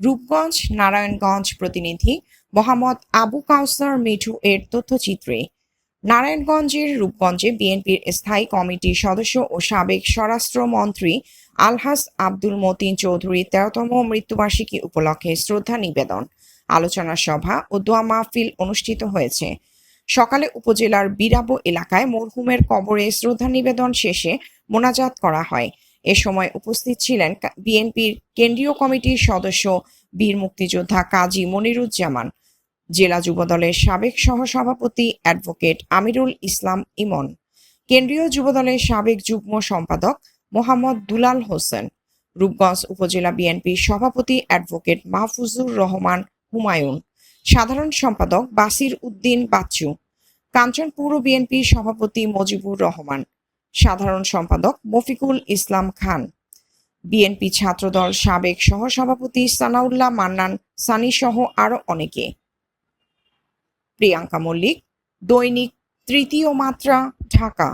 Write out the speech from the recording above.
রূপগঞ্জ নারায়ণগঞ্জ প্রতিনিধি মোহাম্মদ আবু কাউসার মিঠু এর তথ্যচিত্রে। নারায়ণগঞ্জের রূপগঞ্জে বিএনপির স্থায়ী কমিটির সদস্য ও সাবেক স্বরাষ্ট্রমন্ত্রী আলহাজ আব্দুল মতিন চৌধুরীর ১৩তম মৃত্যুবার্ষিকী উপলক্ষে শ্রদ্ধা নিবেদন, আলোচনা সভা ও দোয়া মাহফিল অনুষ্ঠিত হয়েছে। সকালে উপজেলার বিরাবো এলাকায় মরহুমের কবরে শ্রদ্ধা নিবেদন শেষে মোনাজাত করা হয়। এ সময় উপস্থিত ছিলেন বিএনপির কেন্দ্রীয় কমিটির সদস্য বীর মুক্তিযোদ্ধা কাজী মনিরুজ্জামান, জেলা যুবদলের সাবেক সহসভাপতি অ্যাডভোকেট আমিরুল ইসলাম ইমন, কেন্দ্রীয় যুবদলের সাবেক যুগ্ম সম্পাদক মোহাম্মদ দুলাল হোসেন, রূপগঞ্জ উপজেলা বিএনপির সভাপতি অ্যাডভোকেট মাহফুজুর রহমান হুমায়ুন, সাধারণ সম্পাদক বাসির উদ্দিন বাচ্চু, কাঞ্চন পৌর বিএনপির সভাপতি মজিবুর রহমান, সাধারণ সম্পাদক মফিকুল ইসলাম খান, বিএনপি ছাত্রদল সাবেক সহসভাপতি সানাউল্লাহ মান্নান সানি সহ আরো অনেকে। প্রিয়াঙ্কা মল্লিক, দৈনিক তৃতীয় মাত্রা, ঢাকা।